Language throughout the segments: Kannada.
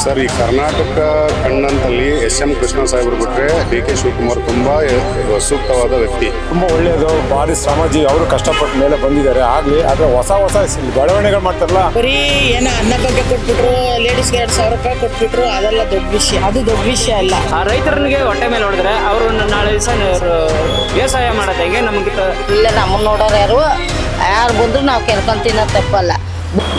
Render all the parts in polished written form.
ಸರ್, ಈ ಕರ್ನಾಟಕ ಕಣ್ಣಂತಲ್ಲಿ ಎಸ್.ಎಂ. ಕೃಷ್ಣ ಸಾಹೇಬರು ಬಿಟ್ಟರೆ ಡಿ.ಕೆ. ಶಿವಕುಮಾರ್ ತುಂಬ ಸೂಕ್ತವಾದ ವ್ಯಕ್ತಿ. ತುಂಬ ಒಳ್ಳೆಯದು, ಭಾರಿ ಶ್ರಮಜೀವಿ. ಅವರು ಕಷ್ಟಪಟ್ಟ ಮೇಲೆ ಬಂದಿದ್ದಾರೆ ಆಗಲಿ. ಆದರೆ ಹೊಸ ಬೆಳವಣಿಗೆಗಳು ಮಾಡ್ತಾರಲ್ಲ, ಬರೀ ಏನೋ ಅನ್ನ ಬಗ್ಗೆ ಕೊಟ್ಬಿಟ್ರು, ಲೇಡೀಸ್ಗೆ 2,000 ರೂಪಾಯಿ ಕೊಟ್ಬಿಟ್ರು, ಅದೆಲ್ಲ ದೊಡ್ಡ ವಿಷಯ. ಅದು ದೊಡ್ಡ ವಿಷಯ ಅಲ್ಲ. ಆ ರೈತರಿಗೆ ಹೊಟ್ಟೆ ಮೇಲೆ ಹೊಡೆದ್ರೆ ಅವರು ನಾಳೆ ದಿವಸ ವ್ಯವಸಾಯ ಮಾಡೋದು ಹೆಂಗೆ ನಮಗೆ ಇಲ್ಲ, ನಮ್ಮನ್ನ ನೋಡೋರು ಯಾರು ಬಂದ್ರು ನಾವು ಕೆರ್ಕೊಂಡು ತಿನ್ನೋದು ತಪ್ಪಲ್ಲ.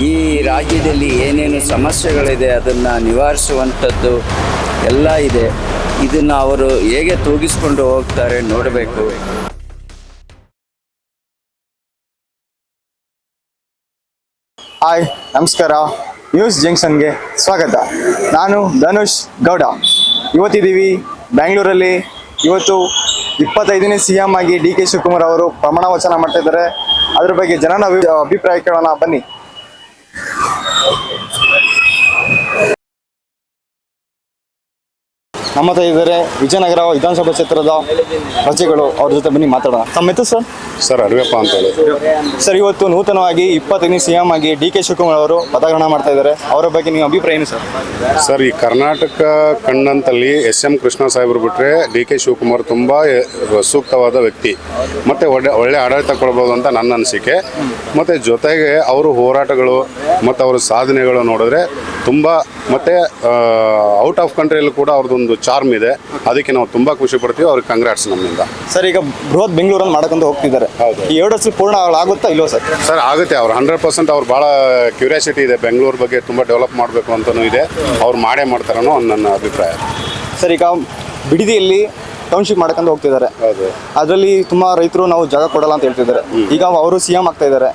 ಈ ರಾಜ್ಯದಲ್ಲಿ ಏನೇನು ಸಮಸ್ಯೆಗಳಿದೆ ಅದನ್ನು ನಿವಾರಿಸುವಂಥದ್ದು ಎಲ್ಲ ಇದೆ. ಇದನ್ನು ಅವರು ಹೇಗೆ ತೂಗಿಸ್ಕೊಂಡು ಹೋಗ್ತಾರೆ ನೋಡಬೇಕು. ಹಾಯ್, ನಮಸ್ಕಾರ. ನ್ಯೂಸ್ ಜಂಕ್ಷನ್ಗೆ ಸ್ವಾಗತ. ನಾನು ಧನುಷ್ ಗೌಡ. ಇವತ್ತಿದ್ದೀವಿ ಬ್ಯಾಂಗ್ಳೂರಲ್ಲಿ. ಇವತ್ತು 25ನೇ CM ಆಗಿ ಡಿ.ಕೆ. ಶಿವಕುಮಾರ್ ಅವರು ಪ್ರಮಾಣ ವಚನ ಮಾಡ್ತಾ ಇದ್ದಾರೆ. ಅದ್ರ ಬಗ್ಗೆ ಜನರ ಅಭಿಪ್ರಾಯ ಕೇಳೋಣ ಬನ್ನಿ. ನಮ್ಮ ಹತ್ರ ಇದ್ದಾರೆ ವಿಜಯನಗರ ವಿಧಾನಸಭಾ ಕ್ಷೇತ್ರದ ಪ್ರಜೆಗಳು. ಅವ್ರ ಜೊತೆ ಬನ್ನಿ ಮಾತಾಡೋಣ. ತಮ್ಮ ಹೆಸರು ಸರ್? ಸರ್, ಅರಿವೆಪ್ಪ ಅಂತ ಹೇಳಿ. ಸರ್, ಇವತ್ತು ನೂತನವಾಗಿ 25ನೇ CM ಆಗಿ ಡಿ.ಕೆ. ಶಿವಕುಮಾರ್ ಅವರು ಪದಗ್ರಹಣ ಮಾಡ್ತಾ ಇದ್ದಾರೆ. ಅವರ ಬಗ್ಗೆ ನಿಮ್ಮ ಅಭಿಪ್ರಾಯ ಏನು ಸರ್? ಸರ್, ಈ ಕರ್ನಾಟಕ ಕಣ್ಣಂತಲ್ಲಿ ಎಸ್.ಎಂ. ಕೃಷ್ಣ ಸಾಹೇಬರು ಬಿಟ್ಟರೆ ಡಿ.ಕೆ. ಶಿವಕುಮಾರ್ ತುಂಬ ಸೂಕ್ತವಾದ ವ್ಯಕ್ತಿ. ಮತ್ತು ಒಳ್ಳೆ ಆಡಳಿತ ಕೊಡ್ಬೋದು ಅಂತ ನನ್ನ ಅನಿಸಿಕೆ. ಮತ್ತು ಜೊತೆಗೆ ಅವರು ಹೋರಾಟಗಳು ಮತ್ತು ಅವರ ಸಾಧನೆಗಳು ನೋಡಿದ್ರೆ ತುಂಬ, ಮತ್ತು ಔಟ್ ಆಫ್ ಕಂಟ್ರಿಯಲ್ಲೂ ಕೂಡ ಅವ್ರದ್ದೊಂದು ಚಾರ್ಮ್ ಇದೆ. ಅದಕ್ಕೆ ನಾವು ತುಂಬ ಖುಷಿ ಪಡ್ತೀವಿ. ಅವ್ರಿಗೆ ಕಂಗ್ರಾಟ್ಸ್ ನಮ್ಮಿಂದ. ಸರ್, ಈಗ ಬೃಹತ್ ಬೆಂಗಳೂರಲ್ಲಿ ಮಾಡಕ್ಕಂತ ಹೋಗ್ತಿದ್ದಾರೆ. ಹೌದು. ಈ 2 ವರ್ಷ ಪೂರ್ಣ ಆಗುತ್ತಾ ಇಲ್ವೋ ಸರ್? ಸರ್, ಆಗುತ್ತೆ. ಅವ್ರು 100% ಅವ್ರು ಭಾಳ ಕ್ಯೂರಿಯಾಸಿಟಿ ಇದೆ. ಬೆಂಗಳೂರು ಬಗ್ಗೆ ತುಂಬ ಡೆವಲಪ್ ಮಾಡಬೇಕು ಅಂತಲೂ ಇದೆ. ಅವ್ರು ಮಾಡೇ ಮಾಡ್ತಾರನೋ ನನ್ನ ಅಭಿಪ್ರಾಯ. ಸರ್, ಈಗ ಬಿಡದಿಯಲ್ಲಿ ಟೌನ್ಶಿಪ್ ಮಾಡಕ್ಕಂತ ಹೋಗ್ತಿದ್ದಾರೆ. ಹೌದು. ಅದರಲ್ಲಿ ತುಂಬ ರೈತರು ನಾವು ಜಾಗ ಕೊಡಲ್ಲ ಅಂತ ಹೇಳ್ತಿದ್ದಾರೆ. ಈಗ ಅವರು CM ಆಗ್ತಾ ಇದ್ದಾರೆ.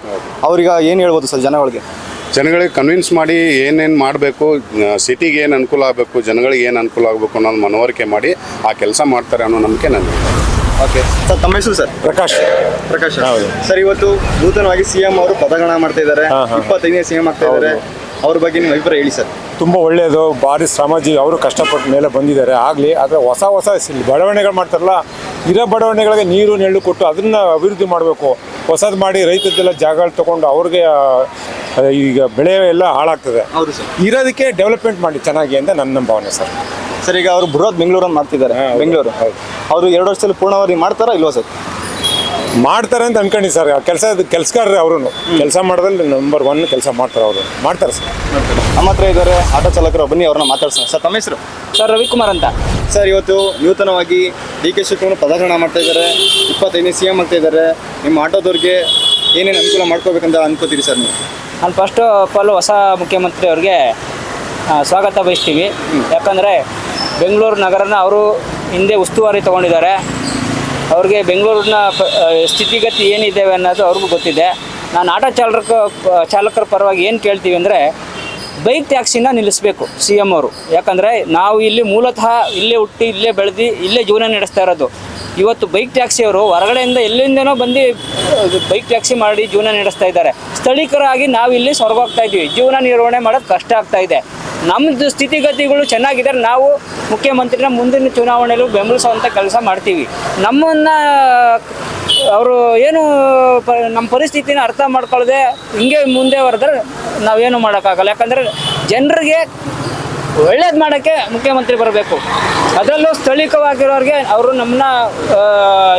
ಅವ್ರೀಗ ಏನು ಹೇಳ್ಬೋದು ಸರ್ ಜನಗಳಿಗೆ ಕನ್ವಿನ್ಸ್ ಮಾಡಿ ಏನೇನು ಮಾಡಬೇಕು, ಸಿಟಿಗೆ ಏನು ಅನುಕೂಲ ಆಗಬೇಕು, ಜನಗಳಿಗೆ ಏನು ಅನುಕೂಲ ಆಗಬೇಕು ಅನ್ನೋದು ಮನವರಿಕೆ ಮಾಡಿ ಆ ಕೆಲಸ ಮಾಡ್ತಾರೆ ಅನ್ನೋ ನಂಬಿಕೆ ನನಗೆ. ಓಕೆ ಸರ್, ತಮ್ಮ ಹೆಸರು ಸರ್? ಪ್ರಕಾಶ್. ಹೌದು ಸರ್. ಇವತ್ತು ನೂತನವಾಗಿ CM ಅವರು ಪದಗ್ರಹಣ ಮಾಡ್ತಾ ಇದ್ದಾರೆ. 25ನೇ CM ಆಗ್ತಾ ಇದ್ದಾರೆ. ಅವ್ರ ಬಗ್ಗೆ ನಿಮ್ಮ ಅಭಿಪ್ರಾಯ ಹೇಳಿ ಸರ್. ತುಂಬ ಒಳ್ಳೆಯದು, ಭಾರಿ ಶ್ರಮಜೀವಿ. ಅವರು ಕಷ್ಟಪಟ್ಟ ಮೇಲೆ ಬಂದಿದ್ದಾರೆ ಆಗಲಿ. ಆದರೆ ಹೊಸ ಬೆಳವಣಿಗೆಗಳು ಮಾಡ್ತಾರಲ್ಲ, ಇರೋ ಬೆಳವಣಿಗೆಗಳಿಗೆ ನೀರು ನೆರಳು ಕೊಟ್ಟು ಅದನ್ನು ಅಭಿವೃದ್ಧಿ ಮಾಡಬೇಕು. ಹೊಸದು ಮಾಡಿ ರೈತರದ್ದೆಲ್ಲ ಜಾಗಗಳು ತೊಗೊಂಡು ಅವ್ರಿಗೆ ಈಗ ಬೆಳೆ ಎಲ್ಲ ಹಾಳಾಗ್ತದೆ. ಹೌದು ಸರ್. ಇರೋದಕ್ಕೆ ಡೆವಲಪ್ಮೆಂಟ್ ಮಾಡಿ ಚೆನ್ನಾಗಿ ಅಂತ ನನ್ನ ಭಾವನೆ ಸರ್. ಸರ್, ಈಗ ಅವರು ಬೃಹತ್ ಬೆಂಗಳೂರನ್ನು ಮಾಡ್ತಿದ್ದಾರೆ. ಬೆಂಗಳೂರು ಅವರು 2 ವರ್ಷದಲ್ಲಿ ಪೂರ್ಣವಾಗಿ ಮಾಡ್ತಾರಾ ಇಲ್ವಾ ಸರ್? ಮಾಡ್ತಾರೆ ಅಂತ ಅನ್ಕೊಂಡಿ ಸರ್. ಕೆಲಸಗಾರರು ಅವರು ಕೆಲಸ ಮಾಡೋದ್ರಲ್ಲಿ ನಂಬರ್ 1 ಕೆಲಸ ಮಾಡ್ತಾರೆ. ಅವರು ಮಾಡ್ತಾರೆ ಸರ್. ನಮ್ಮ ಹತ್ರ ಇದ್ದಾರೆ ಆಟೋ ಚಾಲಕರು. ಬನ್ನಿ ಅವ್ರನ್ನ ಮಾತಾಡ್ಸೋಣ. ಸರ್, ತಮ್ಮ ಹೆಸರು? ಸರ್, ರವಿಕುಮಾರ್ ಅಂತ. ಸರ್, ಇವತ್ತು ನೂತನವಾಗಿ ಡಿ.ಕೆ. ಶಿವಕುಮಾರ್ ಪದಗ್ರಹಣ ಮಾಡ್ತಾ ಇದ್ದಾರೆ. 25ನೇ CM ಆಗ್ತಾ ಇದ್ದಾರೆ. ನಿಮ್ಮ ಆಟೋದವ್ರಿಗೆ ಏನೇನು ಅನುಕೂಲ ಮಾಡ್ಕೋಬೇಕಂತ ಅನ್ಕೋತೀರಿ ಸರ್ ನೀವು? ನಾನು ಫಸ್ಟ್ ಆಫ್ ಆಲ್ ಹೊಸ ಮುಖ್ಯಮಂತ್ರಿ ಅವ್ರಿಗೆ ಸ್ವಾಗತ ಬಯಸ್ತೀವಿ. ಯಾಕಂದರೆ ಬೆಂಗಳೂರು ನಗರನ ಅವರು ಹಿಂದೆ ಉಸ್ತುವಾರಿ ತೊಗೊಂಡಿದ್ದಾರೆ. ಅವ್ರಿಗೆ ಬೆಂಗಳೂರಿನ ಸ್ಥಿತಿಗತಿ ಏನಿದ್ದೇವೆ ಅನ್ನೋದು ಅವ್ರಿಗೂ ಗೊತ್ತಿದೆ. ನಾನು ಆಟೋ ಚಾಲಕರ ಪರವಾಗಿ ಏನು ಕೇಳ್ತೀವಿ ಅಂದರೆ, ಬೈಕ್ ಟ್ಯಾಕ್ಸಿನ ನಿಲ್ಲಿಸಬೇಕು CM ಅವರು. ಯಾಕಂದರೆ ನಾವು ಇಲ್ಲಿ ಮೂಲತಃ ಇಲ್ಲೇ ಹುಟ್ಟಿ, ಇಲ್ಲೇ ಬೆಳೆದು, ಇಲ್ಲೇ ಜೀವನ ನಡೆಸ್ತಾ ಇರೋದು. ಇವತ್ತು ಬೈಕ್ ಟ್ಯಾಕ್ಸಿಯವರು ಹೊರಗಡೆಯಿಂದ ಎಲ್ಲಿಂದನೋ ಬಂದು ಬೈಕ್ ಟ್ಯಾಕ್ಸಿ ಮಾಡಿ ಜೀವನ ನಡೆಸ್ತಾ ಇದ್ದಾರೆ. ಸ್ಥಳೀಕರಾಗಿ ನಾವು ಇಲ್ಲಿ ಹೊರಗೋಗ್ತಾ ಇದ್ದೀವಿ. ಜೀವನ ನಿರ್ವಹಣೆ ಮಾಡೋದು ಕಷ್ಟ ಆಗ್ತಾ ಇದೆ. ನಮ್ಮದು ಸ್ಥಿತಿಗತಿಗಳು ಚೆನ್ನಾಗಿದ್ದಾರೆ. ನಾವು ಮುಖ್ಯಮಂತ್ರಿನ ಮುಂದಿನ ಚುನಾವಣೆಯಲ್ಲೂ ಬೆಂಬಲಿಸುವಂಥ ಕೆಲಸ ಮಾಡ್ತೀವಿ. ನಮ್ಮನ್ನು ಅವರು ಏನು ನಮ್ಮ ಪರಿಸ್ಥಿತಿನ ಅರ್ಥ ಮಾಡ್ಕೊಳ್ಳದೆ ಹಿಂಗೆ ಮುಂದೆ ಹೊರದ್ರೆ ನಾವೇನು ಮಾಡೋಕ್ಕಾಗಲ್ಲ. ಯಾಕಂದರೆ ಜನರಿಗೆ ಒಳ್ಳೇದು ಮಾಡೋಕ್ಕೆ ಮುಖ್ಯಮಂತ್ರಿ ಬರಬೇಕು. ಅದರಲ್ಲೂ ಸ್ಥಳೀಯವಾಗಿರೋರಿಗೆ ಅವರು ನಮ್ಮನ್ನ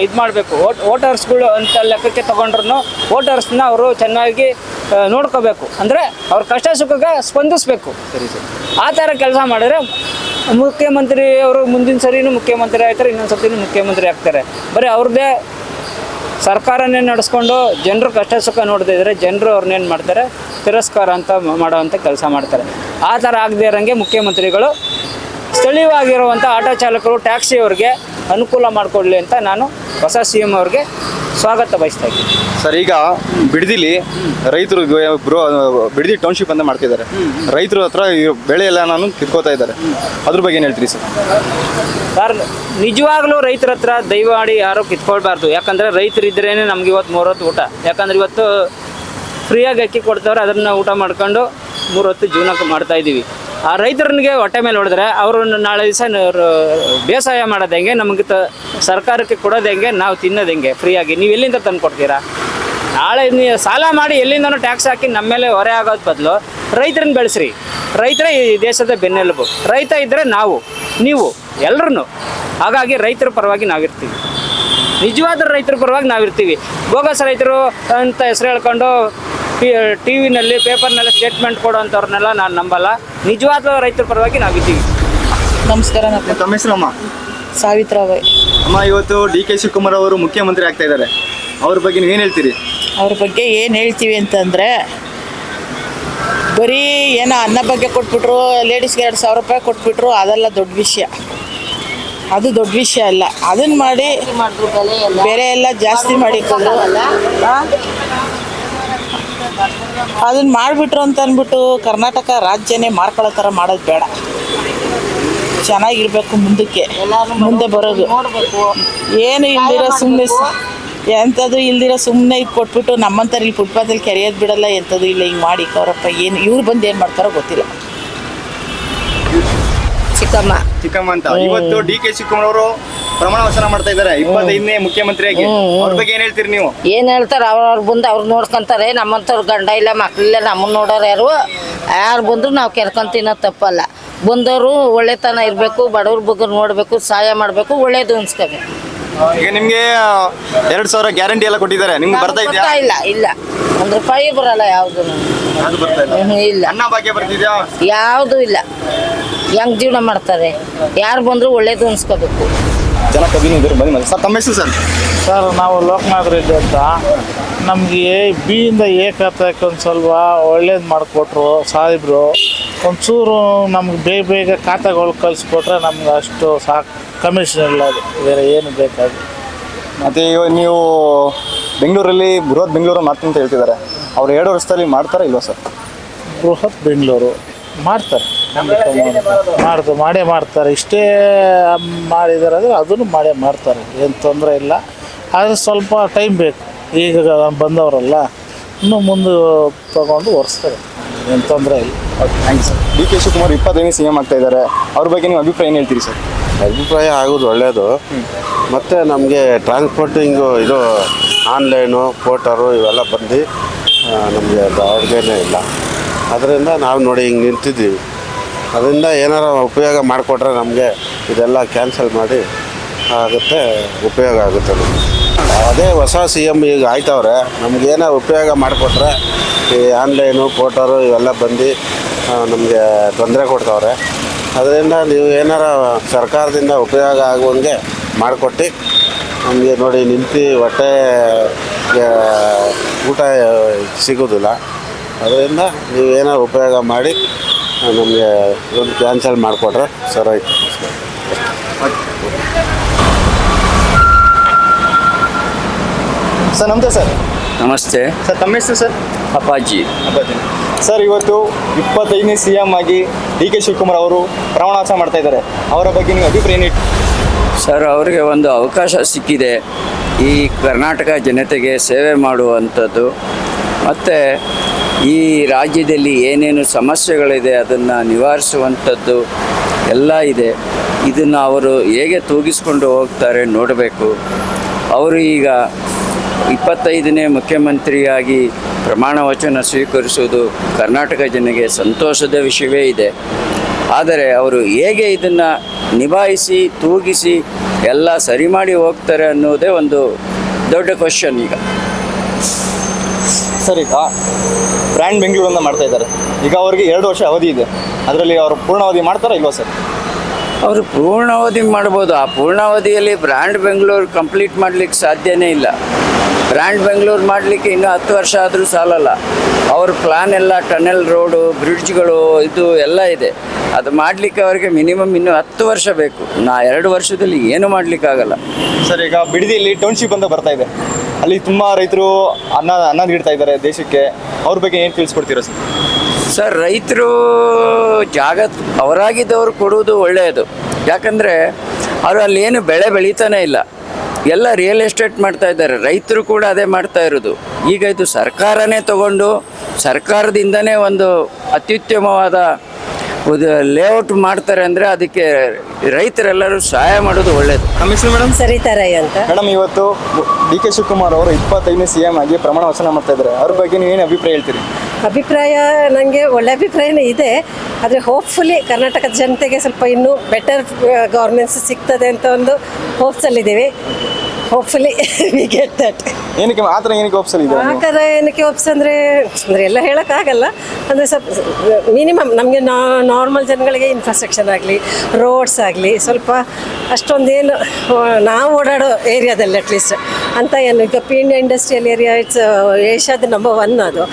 ಇದು ಮಾಡಬೇಕು. ವೋಟರ್ಸ್ಗಳು ಅಂತ ಲೆಕ್ಕಕ್ಕೆ ತೊಗೊಂಡ್ರು ವೋಟರ್ಸ್ನ ಅವರು ಚೆನ್ನಾಗಿ ನೋಡ್ಕೋಬೇಕು. ಅಂದರೆ ಅವ್ರ ಕಷ್ಟ ಸುಖಕ್ಕೆ ಸ್ಪಂದಿಸಬೇಕು. ಸರಿ ಸರ್. ಆ ಥರ ಕೆಲಸ ಮಾಡಿದ್ರೆ ಮುಖ್ಯಮಂತ್ರಿ ಅವರು ಮುಂದಿನ ಸರಿನೂ ಮುಖ್ಯಮಂತ್ರಿ ಆಗ್ತಾರೆ, ಇನ್ನೊಂದು ಸರ್ತಿನೂ ಮುಖ್ಯಮಂತ್ರಿ ಆಗ್ತಾರೆ. ಬರೀ ಅವ್ರದ್ದೇ ಸರ್ಕಾರನೇ ನಡೆಸ್ಕೊಂಡು ಜನರು ಕಷ್ಟ ಸುಖ ನೋಡ್ತಾ ಇದ್ದಾರೆ. ಜನರು ಅವ್ರನ್ನೇನು ಮಾಡ್ತಾರೆ, ತಿರಸ್ಕಾರ ಅಂತ ಮಾಡೋವಂಥ ಕೆಲಸ ಮಾಡ್ತಾರೆ. ಆ ಥರ ಆಗದೇ ಇರೋಂಗೆ ಮುಖ್ಯಮಂತ್ರಿಗಳು ಸ್ಥಳೀಯವಾಗಿರುವಂಥ ಆಟೋ ಚಾಲಕರು, ಟ್ಯಾಕ್ಸಿಯವ್ರಿಗೆ ಅನುಕೂಲ ಮಾಡಿಕೊಡ್ಲಿ ಅಂತ ನಾನು ಹೊಸ CM ಅವ್ರಿಗೆ ಸ್ವಾಗತ ಬಯಸ್ತಾ ಇದ್ದೀನಿ. ಸರ್, ಈಗ ಬಿಡದಿಲಿ ರೈತರು ಬಿಡದಿ ಟೌನ್ಶಿಪ್ ಅಂತ ಮಾಡ್ತಿದ್ದಾರೆ. ರೈತರ ಹತ್ರ ಬೆಳೆ ಎಲ್ಲ ನಾನು ಕಿತ್ಕೋತಾ ಇದ್ದಾರೆ. ಅದ್ರ ಬಗ್ಗೆ ಏನು ಹೇಳ್ತೀರಿ ಸರ್? ಸರ್, ನಿಜವಾಗ್ಲೂ ರೈತರ ಹತ್ರ ದಯಮಾಡಿ ಯಾರೂ ಕಿತ್ಕೊಳ್ಬಾರ್ದು. ಯಾಕಂದರೆ ರೈತರಿದ್ರೇ ನಮ್ಗೆ ಇವತ್ತು 3 ಹೊತ್ತು ಊಟ. ಯಾಕಂದರೆ ಇವತ್ತು ಫ್ರೀಯಾಗಿ ಅಕ್ಕಿ ಕೊಡ್ತವ್ರೆ, ಅದನ್ನು ಊಟ ಮಾಡ್ಕೊಂಡು 3 ಹೊತ್ತು ಜೀವನ ಮಾಡ್ತಾಯಿದ್ದೀವಿ. ಆ ರೈತರಿಗೆ ಹೊಟ್ಟೆ ಮೇಲೆ ಹೊಡೆದ್ರೆ ಅವರು ನಾಳೆ ದಿವಸ ಬೇಸಾಯ ಮಾಡೋದು ಹೆಂಗೆ, ನಮಗೆ ಸರ್ಕಾರಕ್ಕೆ ಕೊಡೋದು ಹೆಂಗೆ, ನಾವು ತಿನ್ನೋದು ಹೆಂಗೆ ಫ್ರೀಯಾಗಿ? ನೀವು ಎಲ್ಲಿಂದ ತಂದು ಕೊಡ್ತೀರಾ? ನಾಳೆ ನೀವು ಸಾಲ ಮಾಡಿ ಎಲ್ಲಿಂದನೂ ಟ್ಯಾಕ್ಸ್ ಹಾಕಿ ನಮ್ಮ ಮೇಲೆ ಹೊರೆ ಆಗೋದು ಬದಲು ರೈತರನ್ನ ಬೆಳೆಸ್ರಿ. ರೈತರೇ ಈ ದೇಶದ ಬೆನ್ನೆಲುಬು. ರೈತ ಇದ್ದರೆ ನಾವು, ನೀವು ಎಲ್ಲರೂ. ಹಾಗಾಗಿ ರೈತರ ಪರವಾಗಿ ನಾವಿರ್ತೀವಿ, ನಿಜವಾದ ರೈತರ ಪರವಾಗಿ ನಾವಿರ್ತೀವಿ. ಬೋಗಸ್ ರೈತರು ಅಂತ ಹೆಸರು ಹೇಳ್ಕೊಂಡು ಟಿ ವಿನಲ್ಲಿ ಪೇಪರ್ನಲ್ಲಿ ಸ್ಟೇಟ್ಮೆಂಟ್ ಕೊಡೋವಂಥವ್ರನ್ನೆಲ್ಲ ನಾನು ನಂಬಲ್ಲ. ನಿಜವಾದ ರೈತರ ಪರವಾಗಿ ನಾವಿದ್ದೀವಿ. ನಮಸ್ಕಾರ. ತಮ್ಮ ಹೆಸರು ಅಮ್ಮ? ಸಾವಿತ್ರಾಬಾಯಿ. ಅಮ್ಮ, ಇವತ್ತು DK ಶಿವಕುಮಾರ್ ಅವರು ಮುಖ್ಯಮಂತ್ರಿ ಆಗ್ತಾ ಇದ್ದಾರೆ, ಅವ್ರ ಬಗ್ಗೆ ನೀವೇನು ಹೇಳ್ತೀರಿ? ಅವ್ರ ಬಗ್ಗೆ ಏನು ಹೇಳ್ತೀವಿ ಅಂತಂದರೆ, ಬರೀ ಏನೋ ಅನ್ನ ಬಗ್ಗೆ ಕೊಟ್ಬಿಟ್ರು, ಲೇಡೀಸ್ಗೆ 2,000 ರೂಪಾಯಿ ಕೊಟ್ಬಿಟ್ರು, ಅದೆಲ್ಲ ದೊಡ್ಡ ವಿಷಯ. ಅದು ದೊಡ್ಡ ವಿಷಯ ಅಲ್ಲ. ಅದನ್ನು ಮಾಡಿ ಬೇರೆ ಎಲ್ಲ ಜಾಸ್ತಿ ಮಾಡಿಕೊಂಡು ಅದನ್ನು ಮಾಡಿಬಿಟ್ರು ಅಂತ ಅಂದ್ಬಿಟ್ಟು ಕರ್ನಾಟಕ ರಾಜ್ಯನೇ ಮಾರ್ಕೊಳ್ಳೋ ಥರ ಮಾಡೋದು ಬೇಡ. ಚೆನ್ನಾಗಿರ್ಬೇಕು ಮುಂದೆ ಬರೋದು. ಏನು ಇಲ್ದಿರೋ ಸುಮ್ಮನೆ ಎಂಥದ್ದು ಇಲ್ದಿರೋ ಸುಮ್ಮನೆ ಇದು ಕೊಟ್ಬಿಟ್ಟು ನಮ್ಮಂಥವ್ರು ಇಲ್ಲಿ ಫುಟ್ಪಾತಲ್ಲಿ ಕೆರೆಯೋದು ಬಿಡಲ್ಲ, ಎಂಥದ್ದು ಇಲ್ಲ. ಹಿಂಗೆ ಮಾಡಿ ಅವರಪ್ಪ ಏನು ಇವ್ರು ಬಂದು ಏನು ಮಾಡ್ತಾರೋ ಗೊತ್ತಿಲ್ಲ. ಚಿಕ್ಕಮ್ಮ ಅಂತ. ಇವತ್ತು DK ಶಿವಕುಮಾರ್ ಅವರು ಪ್ರಮಾಣ ವಚನ ಮಾಡ್ತಾ ಇದ್ದಾರೆ 25ನೇ ಮುಖ್ಯಮಂತ್ರಿಯಾಗಿ. ಅವ್ರ ಬಗ್ಗೆ ಏನ್ ಹೇಳ್ತೀರಿ ನೀವು? ಏನ್ ಹೇಳ್ತಾರೆ, ಅವ್ರವ್ರ ಬಂದು ಅವ್ರು ನೋಡ್ಕೊಂತಾರೆ. ನಮ್ಮಂಥವ್ರು ಗಂಡ ಇಲ್ಲ ಮಕ್ಳಿಲ್ಲ, ನಮ್ಮನ್ನ ನೋಡೋರು ಯಾರು ಬಂದ್ರು ನಾವು ಕೆರ್ಕೊಂತಿನೋ ತಪ್ಪಲ್ಲ. ಬಂದವರು ಒಳ್ಳೆತನ ಇರಬೇಕು, ಬಡವ್ರ ಬಗ್ಗೆ ನೋಡಬೇಕು, ಸಹಾಯ ಮಾಡಬೇಕು, ಒಳ್ಳೇದು ಅನ್ಸ್ಕೋಬೇಕು. ಈಗ ನಿಮ್ಗೆ 2,000 ಗ್ಯಾರಂಟಿ ಎಲ್ಲ ಕೊಟ್ಟಿದ್ದಾರೆ, ನಿಮ್ಗೆ ಬರ್ತಾ ಇದೆಯಾ? ಇಲ್ಲ ₹1 ಬರಲ್ಲ ಯಾವ್ದು. ಅದು ಬರ್ತಾ ಇಲ್ಲ. ಇಲ್ಲ, ಅನ್ನ ಭಾಗ್ಯ ಬರ್ತಿದ್ಯಾ? ಯಾವುದು ಇಲ್ಲ. ಹೆಂಗ್ ಜೀವನ ಮಾಡ್ತಾರೆ? ಯಾರು ಬಂದ್ರು ಒಳ್ಳೇದು ಅನ್ಸ್ಕೋಬೇಕು. ಜನ ಕಬ್ಬಿನಿದ್ರು ಬನ್ನಿ. ಸರ್, ತಮ್ಮ ಹೆಸರು ಸರ್? ಸರ್, ನಾವು ಲೋಕನಾಥ್ ರೆಡ್ಡಿ ಅಂತ. ನಮಗೆ ಬಿಯಿಂದ ಏಕತ್ವಕ್ಕೆ ಒಂದು ಸ್ವಲ್ಪ ಒಳ್ಳೇದು ಮಾಡಿಕೊಟ್ರು ಸಾಹೇಬರು. ಒಂಚೂರು ನಮ್ಗೆ ಬೇಗ ಖಾತೆಗಳು ಕಳಿಸ್ಕೊಟ್ರೆ ನಮ್ಗೆ ಅಷ್ಟು ಸಾಕು. ಕಮಿಷನ್ ಇಲ್ಲ, ಅದು ಬೇರೆ ಏನು ಬೇಕಾಗಿ. ಮತ್ತು ಇವಾಗ ನೀವು ಬೆಂಗಳೂರಲ್ಲಿ ಬೃಹತ್ ಬೆಂಗಳೂರು ಮಾಡ್ತೀನಿ ಅಂತ ಹೇಳ್ತಿದ್ದಾರೆ, ಅವ್ರು 2 ವರ್ಷದಲ್ಲಿ ಮಾಡ್ತಾರಾ ಇಲ್ವಾ ಸರ್? ಬೃಹತ್ ಬೆಂಗಳೂರು ಮಾಡ್ತಾರೆ, ಮಾಡೇ ಮಾಡ್ತಾರೆ. ಇಷ್ಟೇ ಮಾಡಿದ್ದಾರೆ ಅಂದರೆ ಅದನ್ನು ಮಾಡೇ ಮಾಡ್ತಾರೆ, ಏನು ತೊಂದರೆ ಇಲ್ಲ. ಆದರೆ ಸ್ವಲ್ಪ ಟೈಮ್ ಬೇಕು. ಈಗ ಬಂದವರಲ್ಲ, ಇನ್ನೂ ಮುಂದೆ ತಗೊಂಡು ಒರೆಸ್ತಾರೆ, ಏನು ತೊಂದರೆ ಇಲ್ಲ. Thanks sir. DK ಶಿವಕುಮಾರ್ 25ನೇ CM ಆಗ್ತಾ ಇದ್ದಾರೆ, ಅವ್ರ ಬಗ್ಗೆ ನೀವು ಅಭಿಪ್ರಾಯ ಏನು ಹೇಳ್ತೀರಿ ಸರ್? ಅಭಿಪ್ರಾಯ ಆಗೋದು ಒಳ್ಳೆಯದು. ಮತ್ತು ನಮಗೆ ಟ್ರಾನ್ಸ್ಪೋರ್ಟಿಂಗು ಇದು ಆನ್ಲೈನು ಪೋರ್ಟರು ಇವೆಲ್ಲ ಬಂದು ನಮಗೆ ಅವ್ರಿಗೇನೇ ಇಲ್ಲ. ಅದರಿಂದ ನಾವು ನೋಡಿ ಹಿಂಗೆ ನಿಂತಿದ್ದೀವಿ. ಅದರಿಂದ ಏನಾರು ಉಪಯೋಗ ಮಾಡಿಕೊಟ್ರೆ ನಮಗೆ ಇದೆಲ್ಲ ಕ್ಯಾನ್ಸಲ್ ಮಾಡಿ ಆಗುತ್ತೆ, ಉಪಯೋಗ ಆಗುತ್ತೆ ನಮಗೆ. ಅದೇ ಹೊಸ CM ಈಗ ಆಯ್ತವ್ರೆ, ನಮಗೇನೋ ಉಪಯೋಗ ಮಾಡಿಕೊಟ್ರೆ ಈ ಆನ್ಲೈನು ಪೋರ್ಟರು ಇವೆಲ್ಲ ಬಂದು ನಮಗೆ ತೊಂದರೆ ಕೊಡ್ತಾವ್ರೆ. ಅದರಿಂದ ನೀವು ಏನಾರ ಸರ್ಕಾರದಿಂದ ಉಪಯೋಗ ಆಗುವಂಗೆ ಮಾಡಿಕೊಟ್ಟು ನಮಗೆ ನೋಡಿ ನಿಂತು ಹೊಟ್ಟೆ ಊಟ ಸಿಗೋದಿಲ್ಲ. ಅದರಿಂದ ನೀವು ಏನೋ ಉಪಯೋಗ ಮಾಡಿ ನಮಗೆ ಒಂದು ಕ್ಯಾನ್ಸಲ್ ಮಾಡಿಕೊಟ್ರೆ ಸರಿ. ಸರ್, ನಮಸ್ತೆ ಸರ್. ನಮಸ್ತೆ. ಸರ್, ತಮ್ಮ ಹೆಸರು ಸರ್? ಅಪ್ಪಾಜಿ. ಸರ್, ಇವತ್ತು 25ನೇ CM ಆಗಿ DK ಶಿವಕುಮಾರ್ ಅವರು ಪ್ರಮಾಣ ವಚನ ಮಾಡ್ತಾ ಇದ್ದಾರೆ, ಅವರ ಬಗ್ಗೆ ನೀವು ಅಭಿಪ್ರಾಯ ಏನು? ಸರ್, ಅವರಿಗೆ ಒಂದು ಅವಕಾಶ ಸಿಕ್ಕಿದೆ ಈ ಕರ್ನಾಟಕ ಜನತೆಗೆ ಸೇವೆ ಮಾಡುವಂಥದ್ದು. ಮತ್ತು ಈ ರಾಜ್ಯದಲ್ಲಿ ಏನೇನು ಸಮಸ್ಯೆಗಳಿದೆ ಅದನ್ನು ನಿವಾರಿಸುವಂಥದ್ದು ಎಲ್ಲ ಇದೆ. ಇದನ್ನು ಅವರು ಹೇಗೆ ತೂಗಿಸ್ಕೊಂಡು ಹೋಗ್ತಾರೆ ನೋಡಬೇಕು. ಅವರು ಈಗ 25ನೇ ಮುಖ್ಯಮಂತ್ರಿಯಾಗಿ ಪ್ರಮಾಣ ವಚನ ಸ್ವೀಕರಿಸುವುದು ಕರ್ನಾಟಕ ಜನಗೆ ಸಂತೋಷದ ವಿಷಯವೇ ಇದೆ. ಆದರೆ ಅವರು ಹೇಗೆ ಇದನ್ನು ನಿಭಾಯಿಸಿ ತೂಗಿಸಿ ಎಲ್ಲ ಸರಿ ಮಾಡಿ ಹೋಗ್ತಾರೆ ಅನ್ನೋದೇ ಒಂದು ದೊಡ್ಡ ಕ್ವಶನ್. ಈಗ ಸರ್, ಈಗ ಬ್ರ್ಯಾಂಡ್ ಬೆಂಗಳೂರನ್ನ ಮಾಡ್ತಾ ಇದ್ದಾರೆ. ಈಗ ಅವರಿಗೆ 2 ವರ್ಷ ಅವಧಿ ಇದೆ, ಅದರಲ್ಲಿ ಅವರು ಪೂರ್ಣಾವಧಿ ಮಾಡ್ತಾರಾ ಇಲ್ವಾ ಸರ್? ಅವರು ಪೂರ್ಣಾವಧಿ ಮಾಡ್ಬೋದು. ಆ ಪೂರ್ಣಾವಧಿಯಲ್ಲಿ ಬ್ರ್ಯಾಂಡ್ ಬೆಂಗಳೂರು ಕಂಪ್ಲೀಟ್ ಮಾಡಲಿಕ್ಕೆ ಸಾಧ್ಯನೇ ಇಲ್ಲ. ಬ್ರ್ಯಾಂಡ್ ಬೆಂಗಳೂರು ಮಾಡಲಿಕ್ಕೆ ಇನ್ನೂ 10 ವರ್ಷ ಆದರೂ ಸಾಲಲ್ಲ. ಅವ್ರ ಪ್ಲಾನ್ ಎಲ್ಲ ಟನೆಲ್ ರೋಡು, ಬ್ರಿಡ್ಜ್ಗಳು ಇದು ಎಲ್ಲ ಇದೆ. ಅದು ಮಾಡಲಿಕ್ಕೆ ಅವರಿಗೆ ಮಿನಿಮಮ್ ಇನ್ನೂ 10 ವರ್ಷ ಬೇಕು. 2 ವರ್ಷದಲ್ಲಿ ಏನೂ ಮಾಡಲಿಕ್ಕಾಗಲ್ಲ. ಸರ್, ಈಗ ಬಿಡದಿಯಲ್ಲಿ ಟೌನ್ಶಿಪ್ ಅಂತ ಬರ್ತಾ ಇದೆ, ಅಲ್ಲಿ ತುಂಬ ರೈತರು ಅನ್ನ ನೀಡ್ತಾ ಇದ್ದಾರೆ ದೇಶಕ್ಕೆ. ಅವ್ರ ಬಗ್ಗೆ ಏನು ತಿಳಿಸ್ಕೊಡ್ತೀರಾ ಸರ್? ಸರ್, ರೈತರು ಜಾಗ ಅವರಾಗಿದ್ದವರು ಕೊಡುವುದು ಒಳ್ಳೆಯದು. ಯಾಕಂದರೆ ಅವರು ಅಲ್ಲೇನು ಬೆಳೆ ಬೆಳೀತಾನೆ ಇಲ್ಲ, ಎಲ್ಲ ರಿಯಲ್ ಎಸ್ಟೇಟ್ ಮಾಡ್ತಾ ಇದ್ದಾರೆ. ರೈತರು ಕೂಡ ಅದೇ ಮಾಡ್ತಾ ಇರೋದು. ಈಗ ಇದು ಸರ್ಕಾರನೇ ತಗೊಂಡು ಸರ್ಕಾರದಿಂದನೇ ಒಂದು ಅತ್ಯುತ್ತಮವಾದ ಲೇಔಟ್ ಮಾಡ್ತಾರೆ ಅಂದರೆ ಅದಕ್ಕೆ ರೈತರೆಲ್ಲರೂ ಸಹಾಯ ಮಾಡೋದು ಒಳ್ಳೆಯದು. ನಮ್ಮ ಹೆಸರು ಮೇಡಮ್? ಸರಿತಾರೈ ಅಂತ. ಮೇಡಮ್, ಇವತ್ತು DK ಶಿವಕುಮಾರ್ ಅವರು 25ನೇ CM ಆಗಿ ಪ್ರಮಾಣ ವಚನ ಮಾಡ್ತಾ ಇದ್ದಾರೆ, ಅವ್ರ ಬಗ್ಗೆ ನೀವು ಏನು ಅಭಿಪ್ರಾಯ ಹೇಳ್ತೀರಿ? ಅಭಿಪ್ರಾಯ ನನಗೆ ಒಳ್ಳೆ ಅಭಿಪ್ರಾಯನೇ ಇದೆ. ಆದರೆ ಹೋಪ್ಫುಲಿ ಕರ್ನಾಟಕದ ಜನತೆಗೆ ಸ್ವಲ್ಪ ಇನ್ನೂ ಬೆಟರ್ ಗೌರ್ನೆನ್ಸ್ ಸಿಗ್ತದೆ ಅಂತ ಒಂದು ಹೋಪ್ಸಲ್ಲಿದ್ದೀವಿ. Hopefully we get that. ಏನಕ್ಕೆ ಆ ಥರ ಏನಕ್ಕೆ ಒಪ್ಸಲಿದೆ? ಆ ಥರ ಏನಕ್ಕೆ ಒಪ್ಸಂದರೆ ಎಲ್ಲ ಹೇಳೋಕ್ಕಾಗಲ್ಲ. ಅಂದರೆ ಸ್ವಲ್ಪ ಮಿನಿಮಮ್ ನಮಗೆ ನಾರ್ಮಲ್ ಜನಗಳಿಗೆ ಇನ್ಫ್ರಾಸ್ಟ್ರಕ್ಚರ್ ಆಗಲಿ, ರೋಡ್ಸ್ ಆಗಲಿ ಸ್ವಲ್ಪ ಅಷ್ಟೊಂದೇನು ನಾವು ಓಡಾಡೋ ಏರಿಯಾದಲ್ಲಿ ಅಟ್ಲೀಸ್ಟ್ ಅಂತ ಏನು. ಈಗ ಪೀಣ್ಯ ಇಂಡಸ್ಟ್ರಿಯಲ್ ಏರಿಯಾ ಇಟ್ಸ್ ಏಷ್ಯಾದ ನಂಬರ್ 1 ಅದು.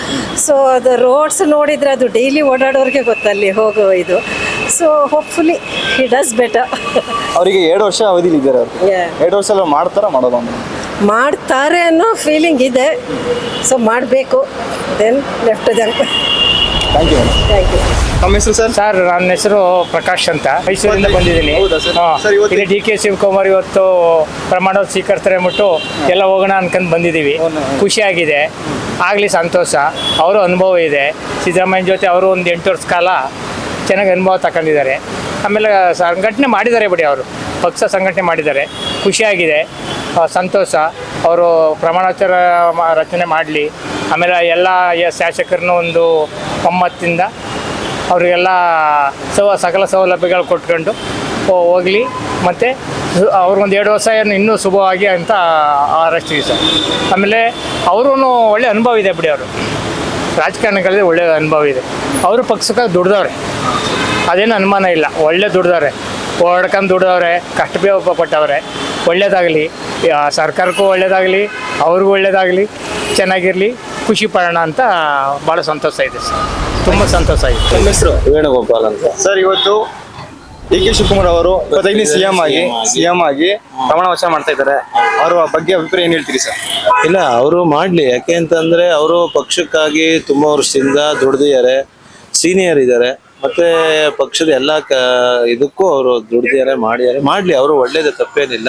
ಸೊ ಅದು ರೋಡ್ಸ್ ನೋಡಿದರೆ ಅದು ಡೈಲಿ ಓಡಾಡೋರಿಗೆ ಗೊತ್ತಲ್ಲಿ ಹೋಗೋ ಇದು. So hopefully he does better. ಅವರಿಗೆ 2 ವರ್ಷ ಅವಧಿಲಿದ್ದಾರೆ ಅವರು. 2 ವರ್ಷ ಎಲ್ಲ ಮಾಡೋದು ಮಾಡ್ತಾರೆ ಅನ್ನೋ ಫೀಲಿಂಗ್ ಇದೆ. ಸೊ ಮಾಡಬೇಕು. Then left then. Thank you. Thank you. ನಮ್ಮ ಹೆಸರು ಸರ್? ಸರ್ ನನ್ನ ಹೆಸರು ಪ್ರಕಾಶ್ ಅಂತ, ಮೈಸೂರಿಂದ ಬಂದಿದ್ದೀನಿ. ಹೌದಾ ಸರ್? ಸರ್, ಇವತ್ತು ಇಲ್ಲಿ ಡಿ ಕೆ ಶಿವಕುಮಾರ್ ಇವತ್ತು ಪ್ರಮಾಣ ಸ್ವೀಕರಿಸ್ತಾರೆ ಅಂದ್ಬಿಟ್ಟು ಎಲ್ಲ ಹೋಗೋಣ ಅನ್ಕೊಂಡು ಬಂದಿದ್ದೀವಿ. ಖುಷಿಯಾಗಿದೆ, ಆಗಲಿ ಸಂತೋಷ. ಅವರು ಅನುಭವ ಇದೆ. ಸಿದ್ದರಾಮಯ್ಯ ಜೊತೆ ಅವರು ಒಂದು 8 ವರ್ಷ ಕಾಲ ಚೆನ್ನಾಗಿ ಅನುಭವ ತಗೊಂಡಿದ್ದಾರೆ. ಆಮೇಲೆ ಸಂಘಟನೆ ಮಾಡಿದ್ದಾರೆ ಬಿಡಿ, ಅವರು ಪಕ್ಷ ಸಂಘಟನೆ ಮಾಡಿದ್ದಾರೆ. ಖುಷಿಯಾಗಿದೆ, ಸಂತೋಷ. ಅವರು ಪ್ರಮಾಣೋತ್ತರ ರಚನೆ ಮಾಡಲಿ. ಆಮೇಲೆ ಎಲ್ಲ ಶಾಸಕರನ್ನು ಒಂದು ಒಮ್ಮತದಿಂದ ಅವರಿಗೆಲ್ಲ ಸಕಲ ಸೌಲಭ್ಯಗಳು ಕೊಟ್ಕೊಂಡು ಹೋಗಲಿ. ಮತ್ತು ಅವ್ರಿಗೊಂದು 2 ವರ್ಷ ಇನ್ನೂ ಶುಭವಾಗಿ ಅಂತ ಹಾರೈಸ್ತೀವಿ ಸರ್. ಆಮೇಲೆ ಅವ್ರೂ ಒಳ್ಳೆ ಅನುಭವ ಇದೆ ಬಿಡಿ, ಅವರು ರಾಜಕಾರಣಗಳಲ್ಲಿ ಒಳ್ಳೆಯ ಅನುಭವ ಇದೆ. ಅವರು ಪಕ್ಷಕ್ಕಾಗಿ ದುಡ್ದವ್ರೆ, ಅದೇನು ಅನುಮಾನ ಇಲ್ಲ. ಒಳ್ಳೆ ದುಡ್ದವ್ರೆ, ಓಡ್ಕೊಂಡು ದುಡ್ದವ್ರೆ, ಕಷ್ಟ ಪಟ್ಟವ್ರೆ. ಒಳ್ಳೇದಾಗಲಿ, ಸರ್ಕಾರಕ್ಕೂ ಒಳ್ಳೇದಾಗಲಿ, ಅವ್ರಿಗೂ ಒಳ್ಳೇದಾಗಲಿ, ಚೆನ್ನಾಗಿರಲಿ, ಖುಷಿ ಪಡೋಣ ಅಂತ ಭಾಳ ಸಂತೋಷ ಇದೆ ಸರ್. ತುಂಬ ಸಂತೋಷ ಆಗಿದೆ. ನಮ್ಮ ಹೆಸರು? ವೇಣುಗೋಪಾಲ್ ಅಂತ ಸರ್, ಇವತ್ತು ಡಿ ಕೆ ಶಿವಕುಮಾರ್ ಅವರು 25ನೇ ಸಿಎಂ ಆಗಿ ಪ್ರಮಾಣ ವಚನ ಮಾಡ್ತಾ ಇದ್ದಾರೆ. ಅವರ ಬಗ್ಗೆ ಅಭಿಪ್ರಾಯ ಏನು ಹೇಳ್ತೀರಿ ಸರ್? ಇಲ್ಲ, ಅವರು ಮಾಡಲಿ. ಯಾಕೆ ಅಂತಂದ್ರೆ ಅವರು ಪಕ್ಷಕ್ಕಾಗಿ ತುಂಬ ವರ್ಷದಿಂದ ದುಡ್ದಿದ್ದಾರೆ, ಸೀನಿಯರ್ ಇದ್ದಾರೆ. ಮತ್ತೆ ಪಕ್ಷದ ಎಲ್ಲ ಇದಕ್ಕೂ ಅವರು ದುಡ್ದಿದ್ದಾರೆ, ಮಾಡಿದ್ದಾರೆ. ಮಾಡಲಿ, ಅವರು ಒಳ್ಳೇದು, ತಪ್ಪೇನಿಲ್ಲ.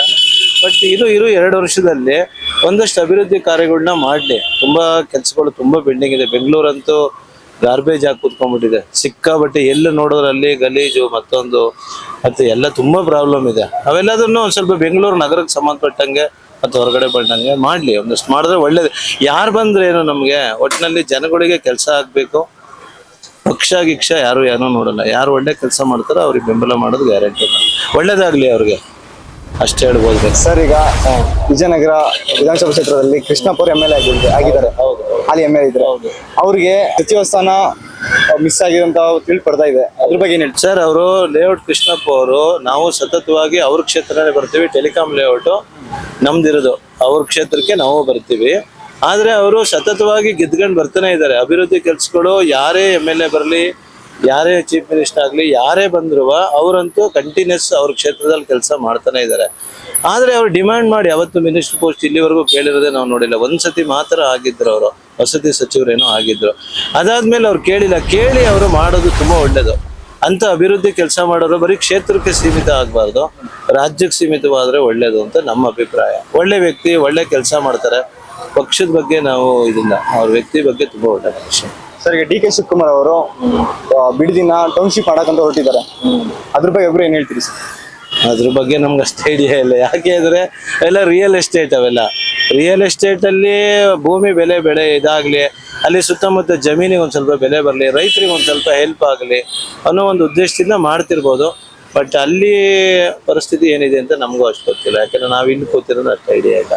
ಬಟ್ ಇದು 2 ವರ್ಷದಲ್ಲಿ ಒಂದಷ್ಟು ಅಭಿವೃದ್ಧಿ ಕಾರ್ಯಗಳನ್ನ ಮಾಡಲಿ. ತುಂಬ ಕೆಲಸಗಳು, ತುಂಬ ಬಿಲ್ಡಿಂಗ್ ಇದೆ. ಬೆಂಗಳೂರಂತೂ ಗಾರ್ಬೇಜ್ ಆಗಿ ಕೂತ್ಕೊಂಡ್ಬಿಟ್ಟಿದೆ ಸಿಕ್ಕಾಬಟ್ಟೆ. ಎಲ್ಲ ನೋಡೋದ್ರಲ್ಲಿ ಗಲೀಜು, ಮತ್ತೊಂದು ಮತ್ತು ಎಲ್ಲ ತುಂಬ ಪ್ರಾಬ್ಲಮ್ ಇದೆ. ಅವೆಲ್ಲದನ್ನು ಒಂದು ಸ್ವಲ್ಪ ಬೆಂಗಳೂರು ನಗರಕ್ಕೆ ಸಂಬಂಧಪಟ್ಟಂಗೆ ಮತ್ತು ಹೊರಗಡೆ ಬಂದಂಗೆ ಮಾಡಲಿ. ಒಂದಷ್ಟು ಮಾಡಿದ್ರೆ ಒಳ್ಳೇದು. ಯಾರು ಬಂದ್ರೆ ಏನು, ನಮಗೆ ಒಟ್ಟಿನಲ್ಲಿ ಜನಗಳಿಗೆ ಕೆಲಸ ಆಗಬೇಕು. ಪಕ್ಷ ಗಿಕ್ಷ ಯಾರು ಏನೋ ನೋಡಲ್ಲ. ಯಾರು ಒಳ್ಳೆ ಕೆಲಸ ಮಾಡ್ತಾರೋ ಅವ್ರಿಗೆ ಬೆಂಬಲ ಮಾಡೋದು ಗ್ಯಾರಂಟಿ. ಒಳ್ಳೇದಾಗಲಿ ಅವ್ರಿಗೆ, ಅಷ್ಟೇ ಹೇಳ್ಬೋದು ಸರ್. ಈಗ ವಿಜಯನಗರ ವಿಧಾನಸಭಾ ಕ್ಷೇತ್ರದಲ್ಲಿ ಕೃಷ್ಣಪ್ಪ ಅವರು MLA ಆಗಿದ್ದಾರೆ. ಹಾಲಿ MLA ಇದ್ದಾರೆ. ಅವ್ರಿಗೆ ಸಚಿವ ಸ್ಥಾನ ಮಿಸ್ ಆಗಿರೋಂತ ತಿಳಿ ಬರ್ತಾ ಇದೆ. ಅದ್ರ ಬಗ್ಗೆ ಏನು ಹೇಳ್ತೀವಿ ಸರ್? ಅವರು ಲೇಔಟ್ ಕೃಷ್ಣಪ್ಪ ಅವರು, ನಾವು ಸತತವಾಗಿ ಅವ್ರ ಕ್ಷೇತ್ರನೇ ಬರ್ತೀವಿ. ಟೆಲಿಕಾಂ ಲೇಔಟು ನಮ್ದಿರೋದು, ಅವ್ರ ಕ್ಷೇತ್ರಕ್ಕೆ ನಾವು ಬರ್ತೀವಿ. ಆದರೆ ಅವರು ಸತತವಾಗಿ ಗೆದ್ಕೊಂಡು ಬರ್ತಾನೆ ಇದ್ದಾರೆ. ಅಭಿವೃದ್ಧಿ ಕೆಲಸಗಳು ಯಾರೇ MLA ಬರಲಿ, ಯಾರೇ ಚೀಫ್ ಮಿನಿಸ್ಟರ್ ಆಗಲಿ, ಯಾರೇ ಬಂದ್ರು ಅವರಂತೂ ಕಂಟಿನ್ಯೂಸ್ ಅವ್ರ ಕ್ಷೇತ್ರದಲ್ಲಿ ಕೆಲಸ ಮಾಡ್ತಾನೆ ಇದ್ದಾರೆ. ಆದರೆ ಅವ್ರು ಡಿಮ್ಯಾಂಡ್ ಮಾಡಿ ಯಾವತ್ತು ಮಿನಿಸ್ಟರ್ ಪೋಸ್ಟ್ ಇಲ್ಲಿವರೆಗೂ ಕೇಳಿರೋದೇ ನಾವು ನೋಡಿಲ್ಲ. ಒಂದ್ಸತಿ ಮಾತ್ರ ಆಗಿದ್ರು, ಅವರು ವಸತಿ ಸಚಿವರೇನೋ ಆಗಿದ್ರು. ಅದಾದ್ಮೇಲೆ ಅವ್ರು ಕೇಳಿಲ್ಲ. ಕೇಳಿ ಅವರು ಮಾಡೋದು ತುಂಬ ಒಳ್ಳೇದು. ಅಂತ ಅಭಿವೃದ್ಧಿ ಕೆಲಸ ಮಾಡೋರು ಬರೀ ಕ್ಷೇತ್ರಕ್ಕೆ ಸೀಮಿತ ಆಗಬಾರ್ದು, ರಾಜ್ಯಕ್ಕೆ ಸೀಮಿತವಾದರೆ ಒಳ್ಳೇದು ಅಂತ ನಮ್ಮ ಅಭಿಪ್ರಾಯ. ಒಳ್ಳೆ ವ್ಯಕ್ತಿ, ಒಳ್ಳೆ ಕೆಲಸ ಮಾಡ್ತಾರೆ. ಪಕ್ಷದ ಬಗ್ಗೆ ನಾವು ಇದನ್ನ, ಅವ್ರ ವ್ಯಕ್ತಿ ಬಗ್ಗೆ ತುಂಬ ಒಳ್ಳೆ ವಿಷಯ. ಸರ್, ಈಗ ಡಿ ಕೆ ಶಿವಕುಮಾರ್ ಅವರು ಬಿಡದಿನ ಟೌನ್ಶಿಪ್ ಮಾಡಕ್ಕಂತ ಹೊರಟಿದ್ದಾರೆ. ಅದ್ರ ಬಗ್ಗೆ ಒಬ್ರು ಏನು ಹೇಳ್ತೀರಿ ಸರ್? ಅದ್ರ ಬಗ್ಗೆ ನಮ್ಗೆ ಅಷ್ಟು ಐಡಿಯಾ ಇಲ್ಲ. ಯಾಕೆ ಅಂದರೆ ಎಲ್ಲ ರಿಯಲ್ ಎಸ್ಟೇಟ್, ಅವೆಲ್ಲ ರಿಯಲ್ ಎಸ್ಟೇಟಲ್ಲಿ ಭೂಮಿ ಬೆಲೆ ಇದಾಗಲಿ, ಅಲ್ಲಿ ಸುತ್ತಮುತ್ತ ಜಮೀನಿಗೆ ಒಂದು ಸ್ವಲ್ಪ ಬೆಲೆ ಬರಲಿ, ರೈತರಿಗೆ ಒಂದು ಸ್ವಲ್ಪ ಹೆಲ್ಪ್ ಆಗಲಿ ಅನ್ನೋ ಒಂದು ಉದ್ದೇಶದಿಂದ ಮಾಡ್ತಿರ್ಬೋದು. ಬಟ್ ಅಲ್ಲಿ ಪರಿಸ್ಥಿತಿ ಏನಿದೆ ಅಂತ ನಮಗೂ ಅಷ್ಟು ಗೊತ್ತಿಲ್ಲ. ಯಾಕಂದ್ರೆ ನಾವು ಇಲ್ಲಿ ಕೂತಿರೋದು ಅಷ್ಟು ಐಡಿಯಾ ಇಲ್ಲ.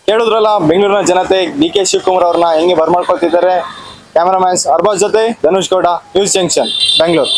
ಕೇಳಿದ್ರಲ್ಲ, ಬೆಂಗಳೂರಿನ ಜನತೆ ಡಿ ಕೆ ಶಿವಕುಮಾರ್ ಅವ್ರನ್ನ ಹೆಂಗೆ ಬರ್ಮಾಡ್ಕೊಳ್ತಿದ್ದಾರೆ. ಕ್ಯಾಮರಾಮ್ಯಾನ್ಸ್ ಅರ್ಬಾಜ್ ಜೊತೆ ಧನುಷ್ ಗೌಡ, ನ್ಯೂಸ್ ಜಂಕ್ಷನ್, ಬೆಂಗಳೂರು.